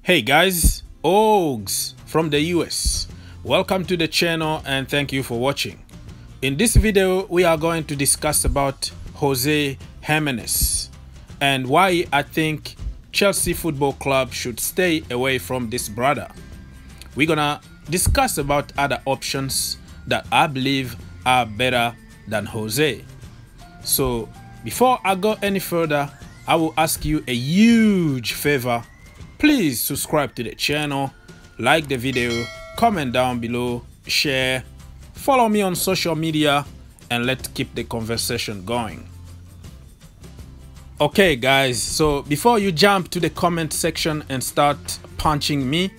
Hey guys, Ogs from the US. Welcome to the channel and thank you for watching. In this video, we are going to discuss about Jose Gimenez and why I think Chelsea Football Club should stay away from this brother. We're gonna discuss about other options that I believe are better than Jose. So before I go any further, I will ask you a huge favor. Please subscribe to the channel, like the video, comment down below, share, follow me on social media, and let's keep the conversation going. Okay guys, so before you jump to the comment section and start punching me,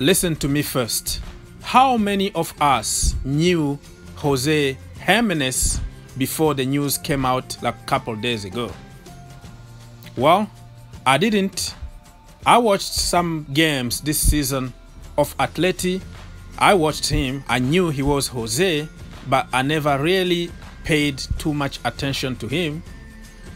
listen to me first. How many of us knew Jose Gimenez before the news came out like a couple days ago? Well, I didn't. I watched some games this season of Atleti. I watched him. I knew he was Jose, but I never really paid too much attention to him.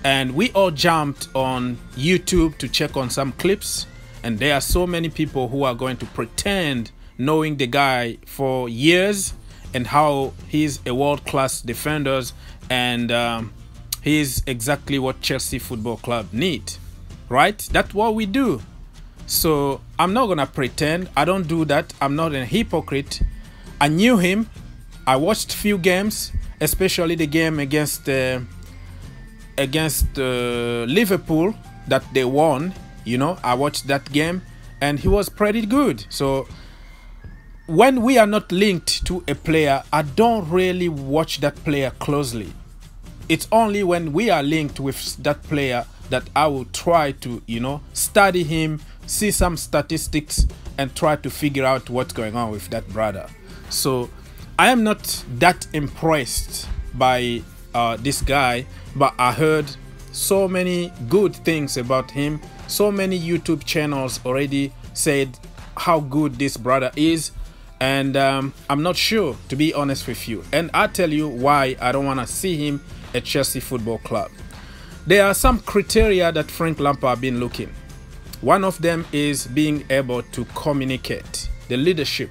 And we all jumped on YouTube to check on some clips. And there are so many people who are going to pretend knowing the guy for years and how he's a world-class defender and he's exactly what Chelsea Football Club need, right? That's what we do. So I'm not gonna pretend. I don't do that. I'm not a hypocrite. I knew him. I watched few games, especially the game against Liverpool that they won. You know, I watched that game and he was pretty good. So when we are not linked to a player, I don't really watch that player closely. It's only when we are linked with that player that I will try to, you know, study him, see some statistics, and try to figure out what's going on with that brother. So I am not that impressed by this guy, but I heard so many good things about him. So many YouTube channels already said how good this brother is, and I'm not sure, to be honest with you. And I'll tell you why I don't want to see him at Chelsea Football Club. There are some criteria that Frank Lampard been looking. One of them is being able to communicate, the leadership,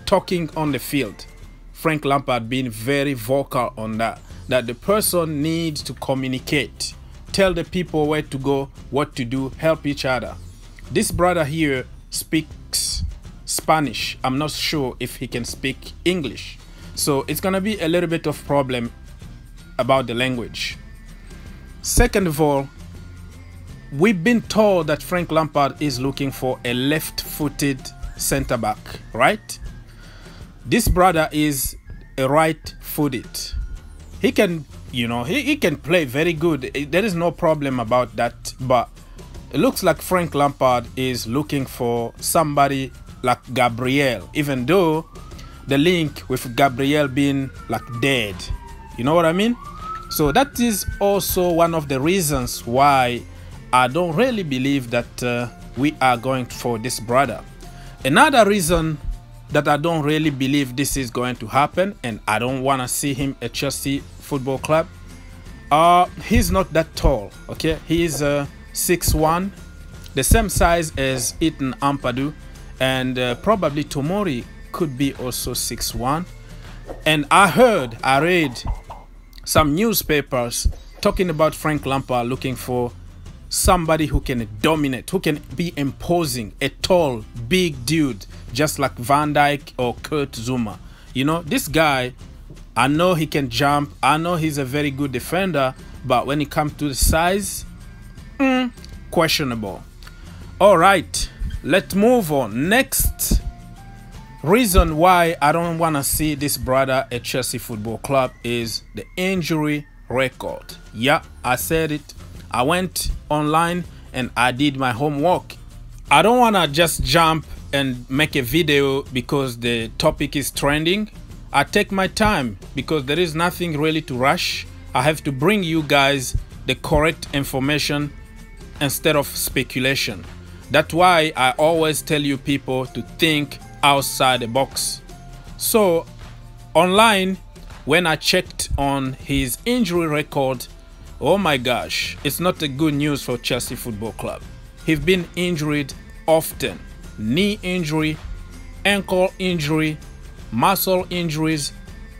talking on the field. Frank Lampard being very vocal on that the person needs to communicate, tell the people where to go, what to do, help each other. This brother here speaks Spanish. I'm not sure if he can speak English. So it's gonna be a little bit of problem about the language. Second of all, we've been told that Frank Lampard is looking for a left-footed center-back, right? This brother is a right-footed. He can, you know, he can play very good. There is no problem about that. But it looks like Frank Lampard is looking for somebody like Gabriel, even though the link with Gabriel being like dead. You know what I mean? So that is also one of the reasons why I don't really believe that we are going for this brother. Another reason that I don't really believe this is going to happen, and I don't want to see him at Chelsea Football Club, he's not that tall, okay? He's 6'1", the same size as Ethan Ampadu, and probably Tomori could be also 6'1". And I read some newspapers talking about Frank Lampard looking for somebody who can dominate, who can be imposing, a tall, big dude, just like Van Dijk or Kurt Zouma. You know, this guy, I know he can jump, I know he's a very good defender, but when it comes to the size, questionable. All right, let's move on. Next reason why I don't want to see this brother at Chelsea Football Club is the injury record. Yeah, I said it. I went online and I did my homework. I don't want to just jump and make a video because the topic is trending. I take my time because there is nothing really to rush. I have to bring you guys the correct information instead of speculation. That's why I always tell you people to think outside the box. So online, when I checked on his injury record, oh my gosh, it's not a good news for Chelsea Football Club. He's been injured often. knee injury, ankle injury, muscle injuries,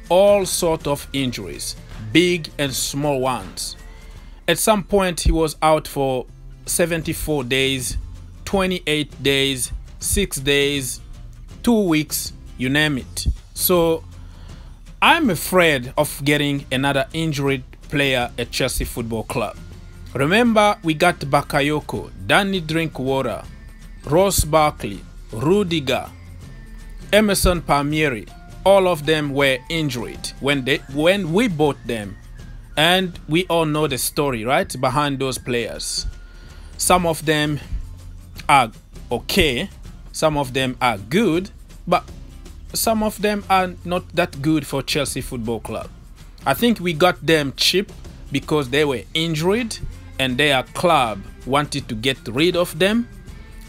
all sort of injuries, big and small ones. At some point, he was out for 74 days, 28 days, 6 days, 2 weeks, you name it. So I'm afraid of getting another injured player at Chelsea Football Club. Remember, we got Bakayoko, Danny Drinkwater, Ross Barkley, Rudiger, Emerson Palmieri. All of them were injured when we bought them. And we all know the story, right, behind those players. Some of them are okay, some of them are good, but some of them are not that good for Chelsea Football Club. I think we got them cheap because they were injured and their club wanted to get rid of them.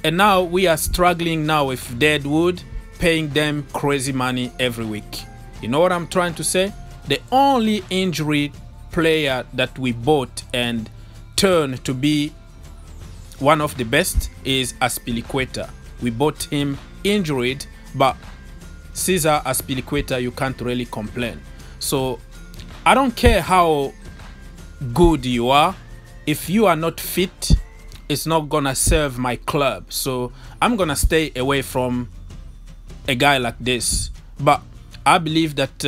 And now we are struggling now with Deadwood, paying them crazy money every week. You know what I'm trying to say? The only injury player that we bought and turned to be one of the best is Azpilicueta. We bought him injured, but Cesar Azpilicueta, you can't really complain. So I don't care how good you are. If you are not fit, it's not gonna serve my club. So I'm gonna stay away from a guy like this. But I believe that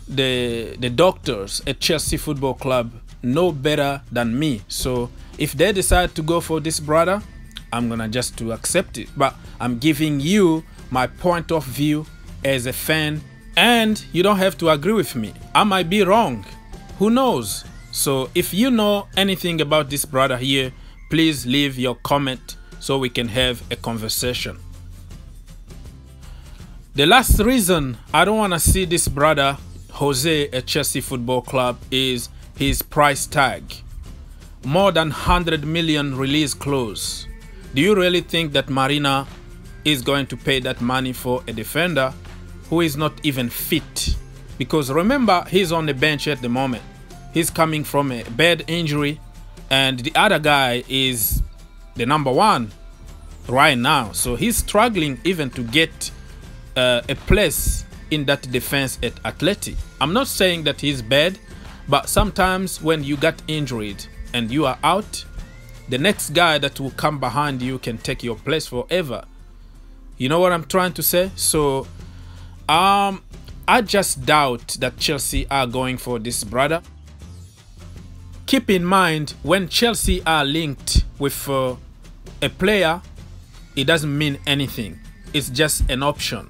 the doctors at Chelsea Football Club know better than me. So if they decide to go for this brother, I'm gonna just to accept it. But I'm giving you my point of view as a fan, and you don't have to agree with me. I might be wrong, who knows? So if you know anything about this brother here, please leave your comment so we can have a conversation. The last reason I don't want to see this brother Jose at Chelsea Football Club is his price tag. More than 100 million release clause. Do you really think that Marina is going to pay that money for a defender who is not even fit? Because remember, he's on the bench at the moment. He's coming from a bad injury, and the other guy is the number one right now. So he's struggling even to get a place in that defense at Atleti. I'm not saying that he's bad, but sometimes when you got injured and you are out, the next guy that will come behind you can take your place forever. You know what I'm trying to say? So I just doubt that Chelsea are going for this brother. Keep in mind, when Chelsea are linked with a player, it doesn't mean anything. It's just an option.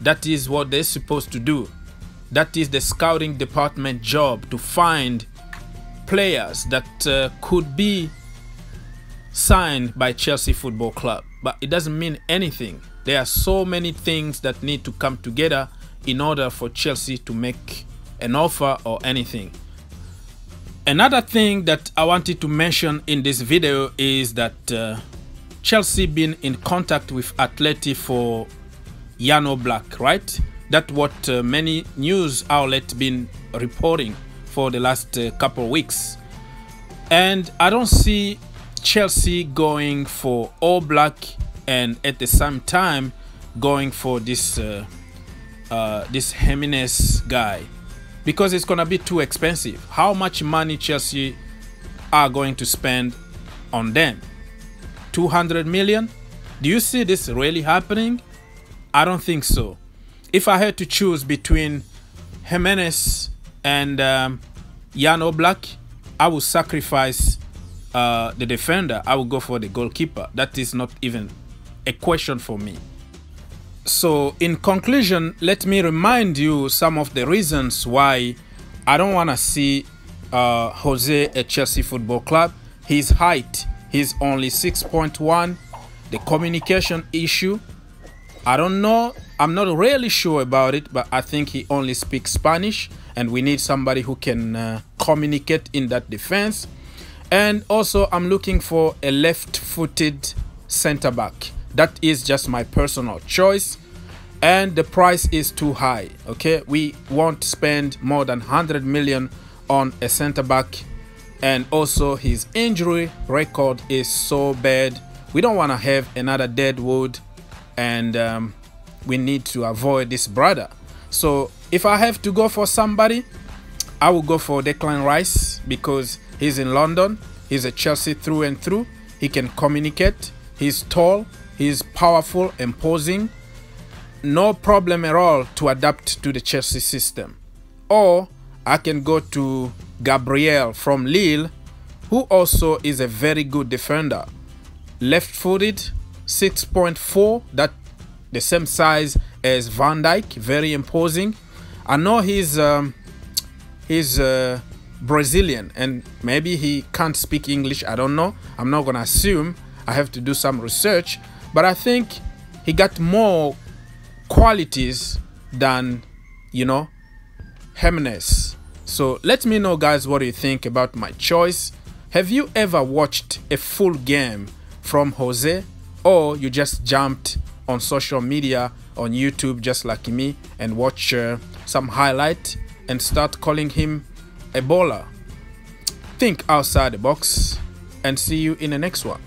That is what they're supposed to do. That is the scouting department job, to find players that could be signed by Chelsea Football Club. But it doesn't mean anything. There are so many things that need to come together in order for Chelsea to make an offer or anything. Another thing that I wanted to mention in this video is that Chelsea been in contact with Atleti for Jan Oblak, right? That's what many news outlets been reporting for the last couple of weeks. And I don't see Chelsea going for Oblak and at the same time going for this Gimenez guy, because it's gonna be too expensive. How much money Chelsea are going to spend on them? 200 million? Do you see this really happening? I don't think so. If I had to choose between Gimenez and Jan Oblak, I would sacrifice the defender. I would go for the goalkeeper. That is not even a question for me. So in conclusion, let me remind you some of the reasons why I don't want to see Jose at Chelsea Football Club. His height, he's only 6.1. The communication issue, I don't know. I'm not really sure about it, but I think he only speaks Spanish, and we need somebody who can communicate in that defense. And also, I'm looking for a left-footed center-back. That is just my personal choice, and the price is too high. Okay, we won't spend more than 100 million on a center-back, and also his injury record is so bad. We don't want to have another Deadwood, and we need to avoid this brother. So if I have to go for somebody, I will go for Declan Rice, because he's in London. He's a Chelsea through and through. He can communicate. He's tall. He's powerful, imposing. No problem at all to adapt to the Chelsea system. Or I can go to Gabriel from Lille, who also is a very good defender. Left-footed, 6.4, that the same size as Van Dijk, very imposing. I know he's Brazilian, and maybe he can't speak English. I don't know. I'm not gonna assume. I have to do some research, but I think he got more qualities than, you know, Gimenez. So let me know, guys, what do you think about my choice. Have you ever watched a full game from Jose, or you just jumped on social media, on YouTube, just like me, and watch some highlight and start calling him a baller? Think outside the box, and see you in the next one.